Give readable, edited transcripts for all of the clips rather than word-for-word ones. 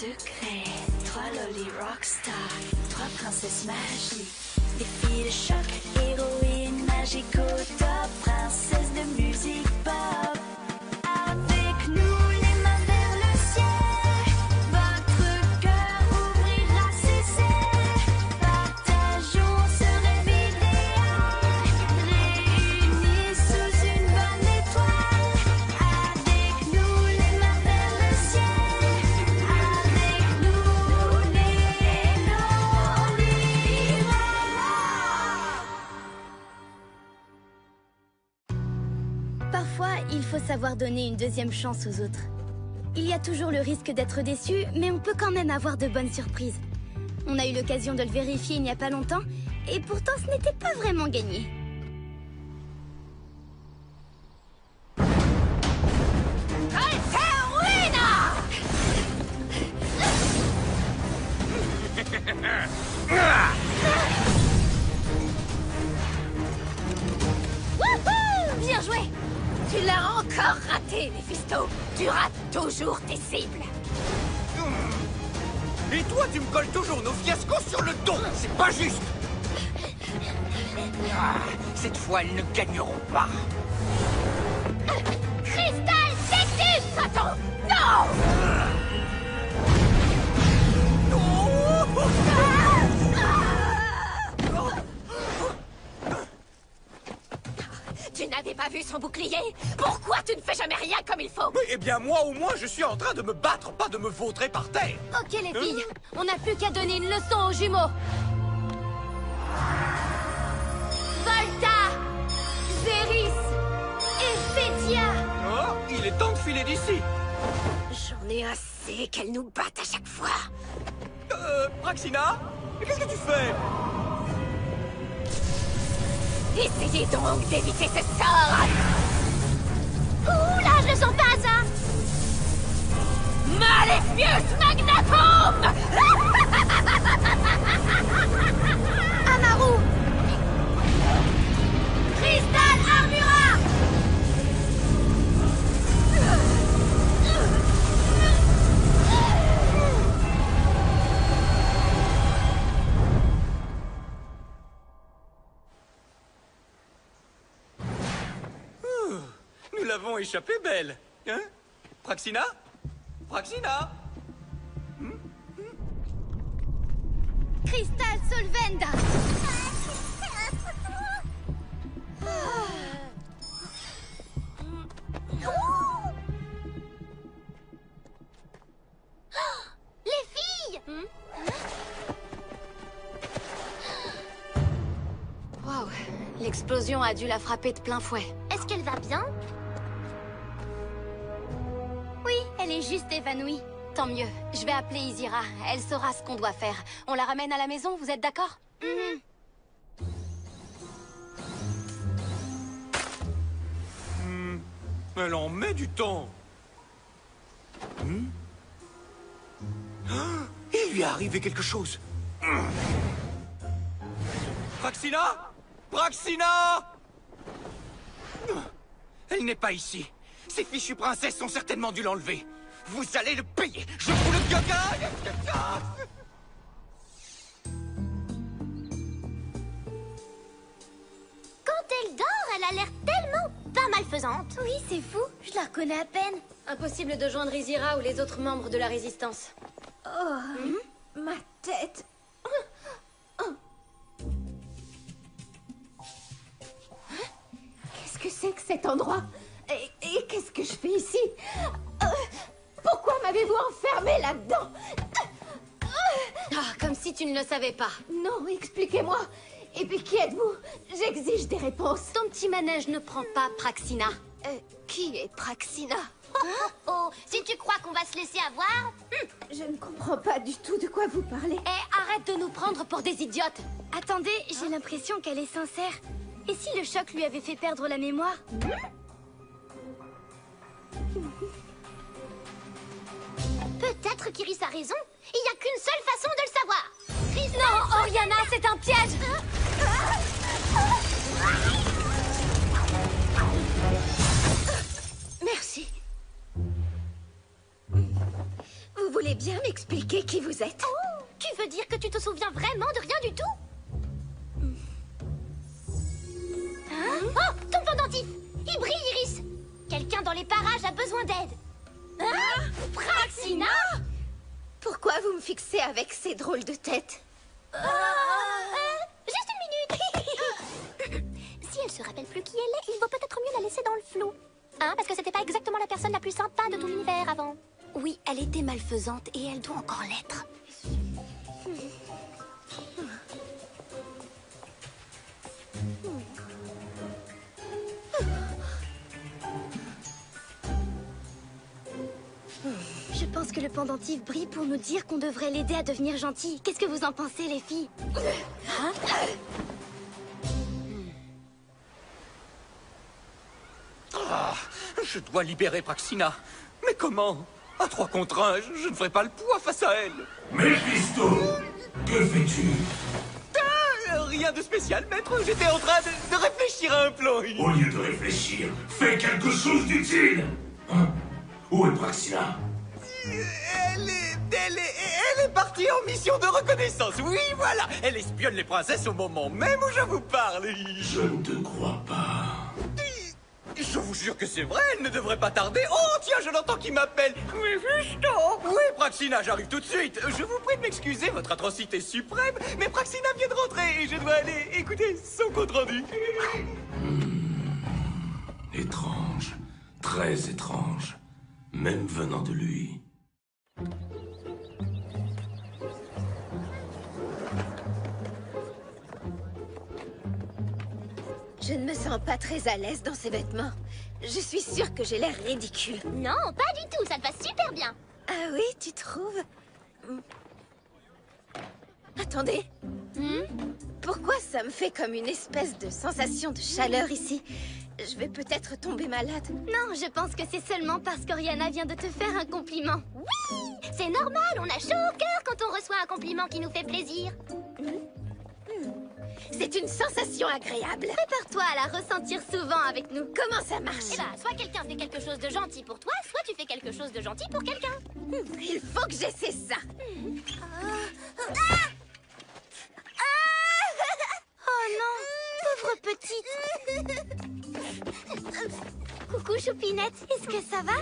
secret. Trois loli rockstar, trois princesses magiques. Des filles de choc, héroïnes magiques au top, princesses de musique pop. Avec nous, les mains vers le ciel, votre cœur ouvrira ses ailes. Partageons ce rêve idéal, réunis sous une bonne étoile. Avec nous, les mains vers le ciel, avec nous, les Lolirocks. Parfois, il faut savoir donner une deuxième chance aux autres. Il y a toujours le risque d'être déçu, mais on peut quand même avoir de bonnes surprises. On a eu l'occasion de le vérifier il n'y a pas longtemps, et pourtant ce n'était pas vraiment gagné. Wouhou! Bien joué! Tu l'as encore raté, Mephisto! Tu rates toujours tes cibles! Et toi, tu me colles toujours nos fiascos sur le dos. C'est pas juste. Ah, cette fois, elles ne gagneront pas. Cristal Sectus! Attends! Non! Tu n'avais pas vu son bouclier? Pourquoi tu ne fais jamais rien comme il faut? Eh bien, moi, au moins, je suis en train de me battre, pas de me vautrer par terre. Ok, les filles, on n'a plus qu'à donner une leçon aux jumeaux. Volta, Zéris et Fétia. Oh, il est temps de filer d'ici. J'en ai assez qu'elles nous battent à chaque fois. Praxina, qu'est-ce que tu fais? Essayez donc d'éviter ce sort. Ouh là, je le sens pas, ça. Malefius Magnatum. Amaru. Crystal Armura. Nous l'avons échappé belle. Hein? Praxina? Praxina? Crystal Solvenda! Les filles. Waouh, l'explosion a dû la frapper de plein fouet. Est-ce qu'elle va bien? Oui, elle est juste évanouie. Tant mieux. Je vais appeler Izira. Elle saura ce qu'on doit faire. On la ramène à la maison, vous êtes d'accord? Elle en met du temps. Ah, il lui est arrivé quelque chose. Praxina? Praxina? Elle n'est pas ici. Ces fichues princesses ont certainement dû l'enlever. Vous allez le payer. Je vous le gagne. Quand elle dort, elle a l'air tellement pas malfaisante. Oui, c'est fou, je la reconnais à peine. Impossible de joindre Izira ou les autres membres de la Résistance. Ma tête. Qu'est-ce que c'est que cet endroit? Et qu'est-ce que je fais ici? Pourquoi m'avez-vous enfermée là-dedans? Ah, comme si tu ne le savais pas. Non, expliquez-moi. Et puis qui êtes-vous? J'exige des réponses. Ton petit manège ne prend pas, Praxina. Qui est Praxina? Oh, si tu crois qu'on va se laisser avoir... Je ne comprends pas du tout de quoi vous parlez. arrête de nous prendre pour des idiotes. Attendez, j'ai l'impression qu'elle est sincère. Et si le choc lui avait fait perdre la mémoire? Peut-être qu'Iris a raison. Il n'y a qu'une seule façon de le savoir. Non, Oriana, c'est un piège. Merci. Vous voulez bien m'expliquer m'expliquer qui vous êtes? Oh, tu veux dire que tu te souviens vraiment de rien du tout? Hein? Oh, ton pendentif! Il brille, Iris! Quelqu'un dans les parages a besoin d'aide. Hein? Praxina? Pourquoi vous me fixez avec ces drôles de têtes? Juste une minute. Si elle se rappelle plus qui elle est, il vaut peut-être mieux la laisser dans le flou. Hein, parce que c'était pas exactement la personne la plus sympa de tout l'univers avant. Oui, elle était malfaisante et elle doit encore l'être. Je pense que le pendentif brille pour nous dire qu'on devrait l'aider à devenir gentil. Qu'est-ce que vous en pensez, les filles? Hein? Ah, je dois libérer Praxina. Mais comment? À 3 contre 1, je ne ferai pas le poids face à elle. Mephisto, que fais-tu? Rien de spécial, maître. J'étais en train de réfléchir à un plan. Au lieu de réfléchir, fais quelque chose d'utile. Hein? Où est Praxina? Elle est partie en mission de reconnaissance. Oui, voilà. Elle espionne les princesses au moment même où je vous parle. Je ne te crois pas. Je vous jure que c'est vrai, elle ne devrait pas tarder. Oh, tiens, je l'entends qui m'appelle. Mephisto. Oui, Praxina, j'arrive tout de suite. Je vous prie de m'excuser, votre atrocité suprême, mais Praxina vient de rentrer et je dois aller écouter son compte-rendu. Étrange, très étrange, même venant de lui. Je ne me sens pas très à l'aise dans ces vêtements. Je suis sûre que j'ai l'air ridicule. Non, pas du tout, ça te va super bien. Ah oui, tu trouves? Attendez. Pourquoi ça me fait comme une espèce de sensation de chaleur ici? Je vais peut-être tomber malade. Non, je pense que c'est seulement parce qu'Oriana vient de te faire un compliment. Oui, c'est normal, on a chaud au cœur quand on reçoit un compliment qui nous fait plaisir. C'est une sensation agréable. Prépare-toi à la ressentir souvent avec nous. Comment ça marche? Eh ben, soit quelqu'un fait quelque chose de gentil pour toi, soit tu fais quelque chose de gentil pour quelqu'un. Il faut que j'essaie ça. Oh non, pauvre petite. Coucou Choupinette, est-ce que ça va?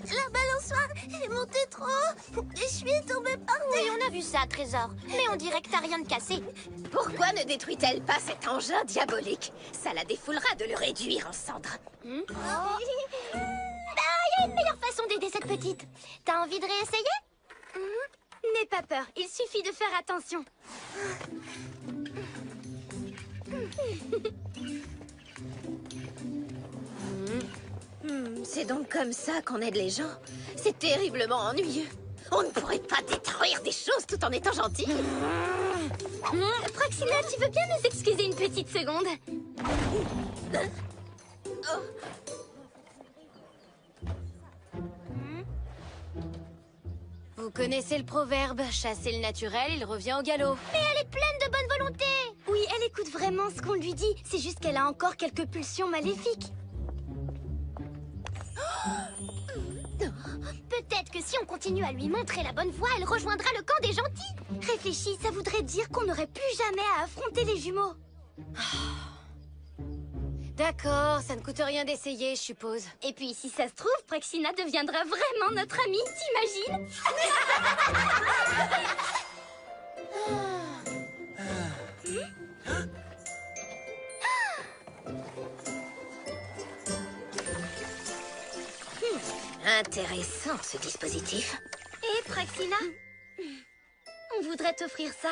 La balançoire est montée trop haut et je suis tombée par terre. Oui, on a vu ça, Trésor. Mais on dirait que t'as rien de cassé. Pourquoi ne détruit-elle pas cet engin diabolique? Ça la défoulera de le réduire en cendres. Ah, il y a une meilleure façon d'aider cette petite. T'as envie de réessayer? N'aie pas peur, il suffit de faire attention. C'est donc comme ça qu'on aide les gens. C'est terriblement ennuyeux. On ne pourrait pas détruire des choses tout en étant gentil. Praxina, tu veux bien nous excuser une petite seconde? Vous connaissez le proverbe, chasser le naturel, il revient au galop. Mais elle est pleine de bonne volonté. Oui, elle écoute vraiment ce qu'on lui dit. C'est juste qu'elle a encore quelques pulsions maléfiques. Peut-être que si on continue à lui montrer la bonne voie, elle rejoindra le camp des gentils. Réfléchis, ça voudrait dire qu'on n'aurait plus jamais à affronter les jumeaux. D'accord, ça ne coûte rien d'essayer, je suppose. Et puis, si ça se trouve, Praxina deviendra vraiment notre amie, t'imagines? Intéressant, ce dispositif. Et Praxina, on voudrait t'offrir ça.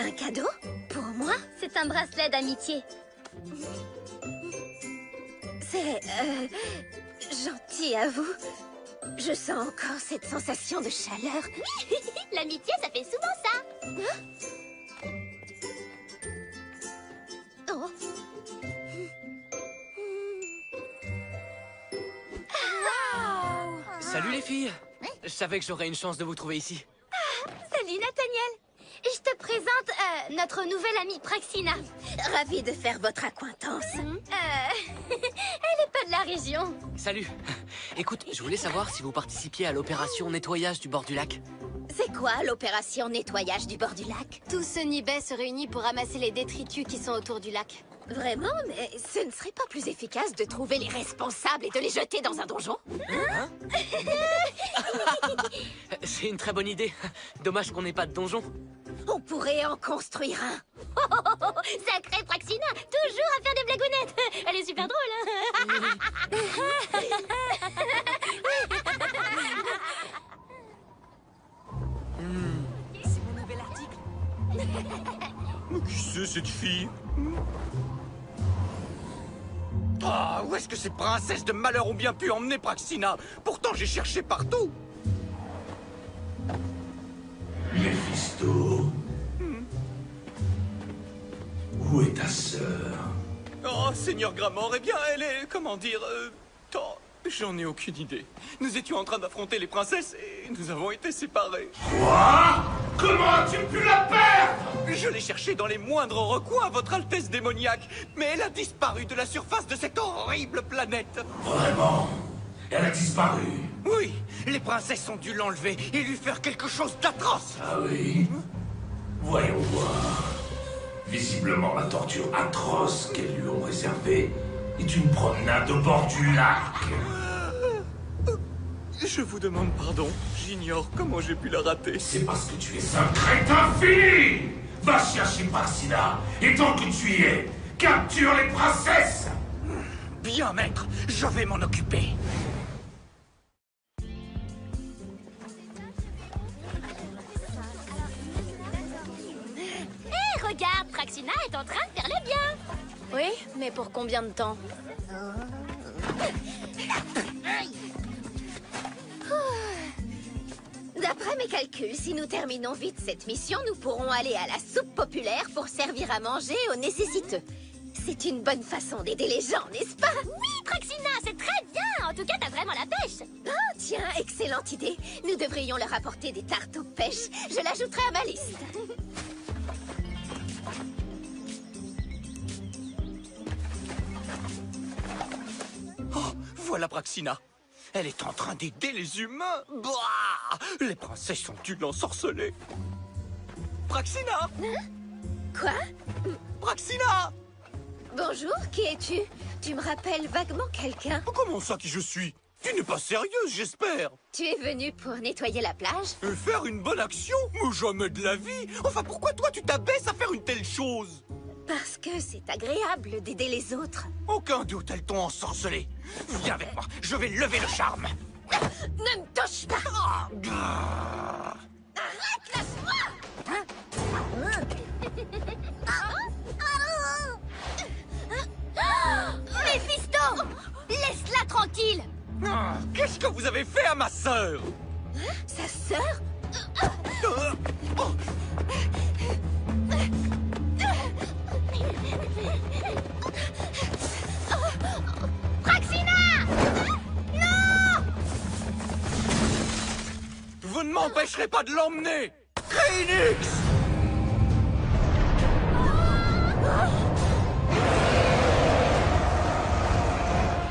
Un cadeau? Pour moi? C'est un bracelet d'amitié. C'est... gentil à vous. Je sens encore cette sensation de chaleur. L'amitié, ça fait souvent ça. Oh. Salut les filles. Je savais que j'aurais une chance de vous trouver ici. Salut Nathaniel. Je te présente notre nouvelle amie Praxina. Ravie de faire votre acquaintance. Elle est pas de la région. Salut. Écoute, je voulais savoir si vous participiez à l'opération nettoyage du bord du lac. C'est quoi l'opération nettoyage du bord du lac? Tout ce Nibet se réunit pour ramasser les détritus qui sont autour du lac. Vraiment? Mais ce ne serait pas plus efficace de trouver les responsables et de les jeter dans un donjon? Hein? C'est une très bonne idée. Dommage qu'on n'ait pas de donjon. On pourrait en construire un. Sacrée Praxina, toujours à faire des blagounettes. Elle est super drôle, hein. C'est mon nouvel article. Qui c'est cette fille? Ah, où est-ce que ces princesses de malheur ont bien pu emmener Praxina? Pourtant, j'ai cherché partout. Méphisto. Où est ta sœur? Oh, Seigneur Gramor, eh bien, elle est... comment dire... j'en ai aucune idée. Nous étions en train d'affronter les princesses et nous avons été séparés. Quoi? Comment as-tu pu la perdre? Je l'ai cherchée dans les moindres recoins, votre Altesse démoniaque, mais elle a disparu de la surface de cette horrible planète. Vraiment? Elle a disparu? Oui, les princesses ont dû l'enlever et lui faire quelque chose d'atroce. Ah oui? Voyons voir. Visiblement, la torture atroce qu'elles lui ont réservée est une promenade au bord du lac. Je vous demande pardon. J'ignore comment j'ai pu la rater. C'est parce que tu es un crétin fini! Va chercher Praxina, et tant que tu y es, capture les princesses! Bien, maître, je vais m'en occuper. Hé, regarde, Praxina est en train de faire le bien. Oui, mais pour combien de temps? D'après mes calculs, si nous terminons vite cette mission, nous pourrons aller à la soupe populaire pour servir à manger aux nécessiteux. C'est une bonne façon d'aider les gens, n'est-ce pas? Oui, Praxina, c'est très bien. En tout cas, t'as vraiment la pêche. Oh, tiens, excellente idée. Nous devrions leur apporter des tartes aux pêches. Je l'ajouterai à ma liste. Oh, voilà Praxina. Elle est en train d'aider les humains. Bah, les princesses ont dû l'ensorceler. Praxina! Quoi? Praxina! Bonjour, qui es-tu? Tu me rappelles vaguement quelqu'un. Comment ça qui je suis? Tu n'es pas sérieuse, j'espère. Tu es venu pour nettoyer la plage? Et faire une bonne action? Mais jamais de la vie. Enfin, pourquoi toi tu t'abaisses à faire une telle chose? Parce que c'est agréable d'aider les autres. Aucun doute, elles t'ont ensorcelé. Viens avec moi, je vais lever le charme. Ne me touche pas! Ah. Arrête, lâche-moi! Méphisto, laisse-la tranquille. Ah, qu'est-ce que vous avez fait à ma sœur? Sa sœur? Oh. Praxina! Vous ne m'empêcherez pas de l'emmener! Créinix!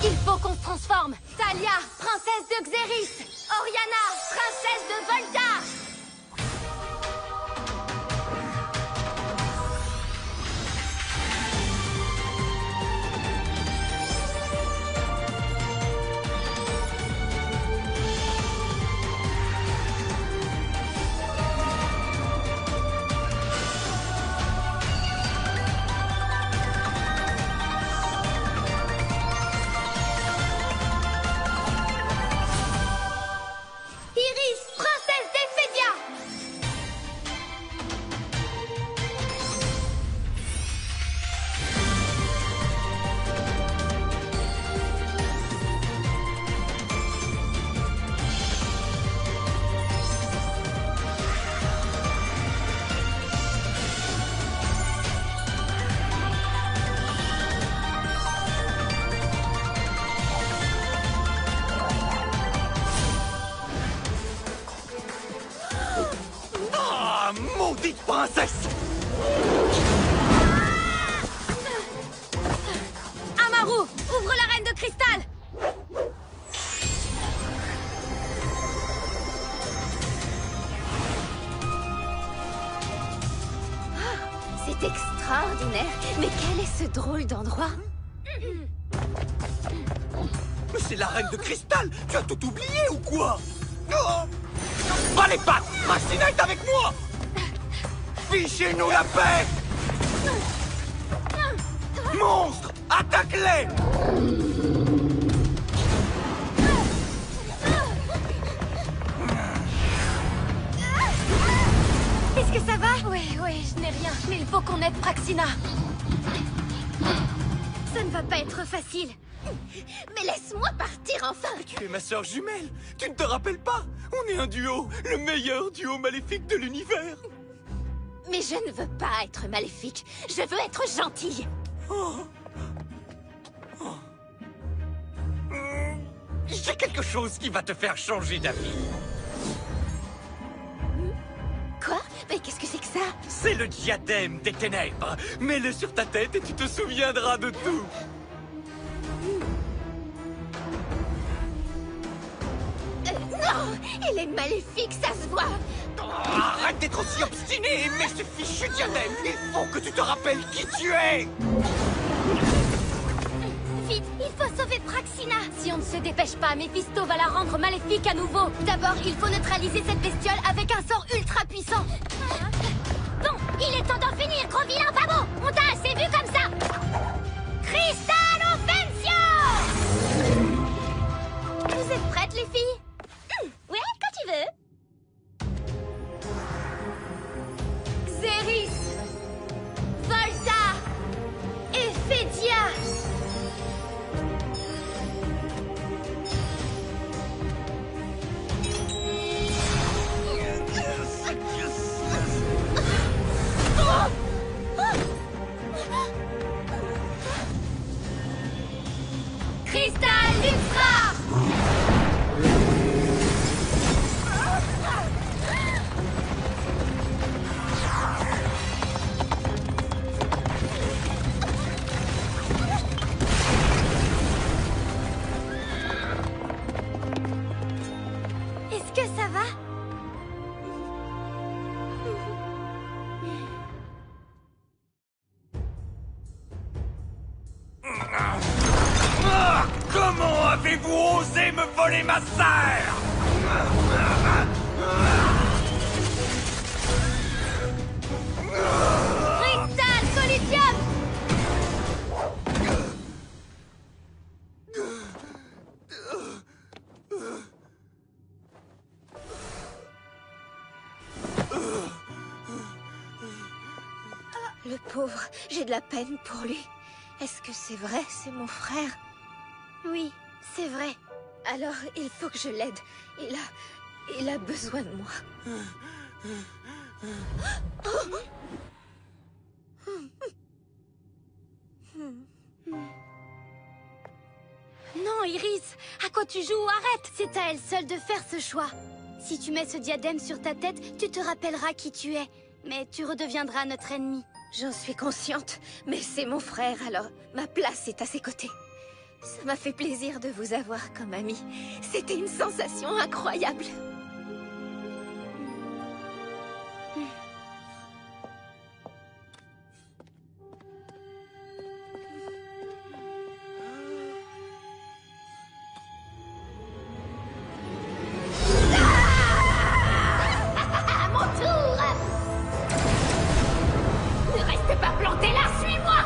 Il faut qu'on se transforme. Talia, princesse de Xéris. Oriana, princesse de Volta. Iris, princesse des C'est extraordinaire. Mais quel est ce drôle d'endroit? Mais c'est la reine de cristal. Tu as tout oublié ou quoi? Oh, pas les pattes. Praxina est avec moi. Fichez-nous la paix. Monstre, attaque-les. Est-ce que ça va? Oui, je n'ai rien. Mais il faut qu'on aide Praxina. Ça ne va pas être facile. Mais laisse-moi partir enfin. Tu es ma sœur jumelle. Tu ne te rappelles pas? On est un duo, le meilleur duo maléfique de l'univers. Mais je ne veux pas être maléfique. Je veux être gentille. J'ai quelque chose qui va te faire changer d'avis. Quoi? Mais qu'est-ce que c'est que ça? C'est le diadème des ténèbres. Mets-le sur ta tête et tu te souviendras de tout. Non! Il est maléfique, ça se voit! Arrête d'être aussi obstiné. Mais ce fichu diadème, il faut que tu te rappelles qui tu es. Vite, il faut sauver Praxina. Si on ne se dépêche pas, Méphisto va la rendre maléfique à nouveau. D'abord, il faut neutraliser cette bestiole avec un sort ultra puissant. Bon, il est temps d'en finir, gros vilain babo. On t'a assez vu comme ça. Cristal Offensio! Vous êtes prêtes, les filles? Ouais, quand tu veux. Xéris, Volta, Ephédia. Cristal Luxra! Est-ce que ça va? Comment avez-vous osé me voler ma sœur? Cristal Solitium! Le pauvre, j'ai de la peine pour lui. Est-ce que c'est vrai, c'est mon frère? Oui, c'est vrai. Alors, il faut que je l'aide. Il a besoin de moi. Non, Iris, à quoi tu joues? Arrête! C'est à elle seule de faire ce choix. Si tu mets ce diadème sur ta tête, tu te rappelleras qui tu es. Mais tu redeviendras notre ennemi. J'en suis consciente, mais c'est mon frère, alors ma place est à ses côtés. Ça m'a fait plaisir de vous avoir comme ami. C'était une sensation incroyable. À mon tour! Ne reste pas planté là, suis-moi!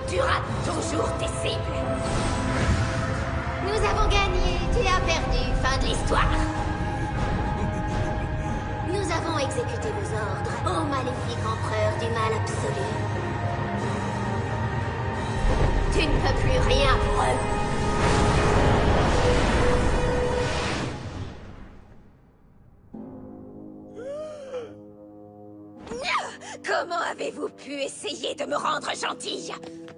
Tu rates toujours tes cibles. Nous avons gagné, tu as perdu, fin de l'histoire. Nous avons exécuté vos ordres, ô maléfique empereur du mal absolu. Tu ne peux plus rien pour eux. Comment avez-vous pu essayer de me rendre gentille?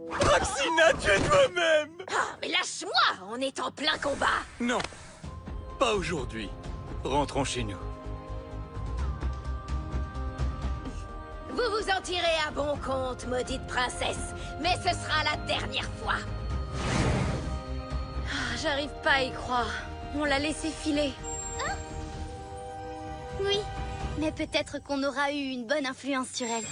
Praxina, tu es toi-même. Ah, mais lâche-moi! On est en plein combat! Non, pas aujourd'hui. Rentrons chez nous. Vous vous en tirez à bon compte, maudite princesse. Mais ce sera la dernière fois. J'arrive pas à y croire. On l'a laissé filer. Oui, Mais peut-être qu'on aura eu une bonne influence sur elle.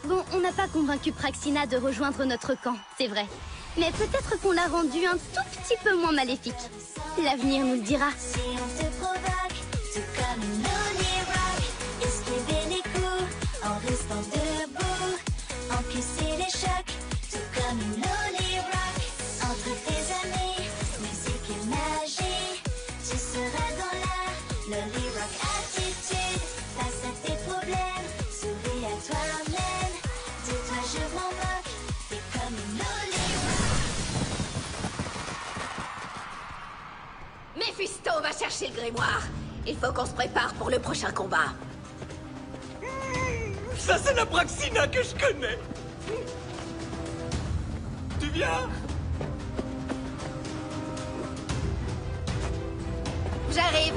Bon, on n'a pas convaincu Praxina de rejoindre notre camp, c'est vrai. Mais peut-être qu'on l'a rendue un tout petit peu moins maléfique. L'avenir nous le dira. Si on te provoque, tout comme une Loli Rock, esquiver les coups en restant debout, encaisser les chocs, tout comme une Loli Rock. Entre tes amis, musique et magie, tu seras dans la Loli Rock attitude. Face à tes problèmes, souris à toi-même. Dis-toi je m'en moque, t'es comme une Loli Rock. Méphisto va chercher le grimoire. Il faut qu'on se prépare pour le prochain combat. Ça, c'est la Praxina que je connais. Tu viens? J'arrive.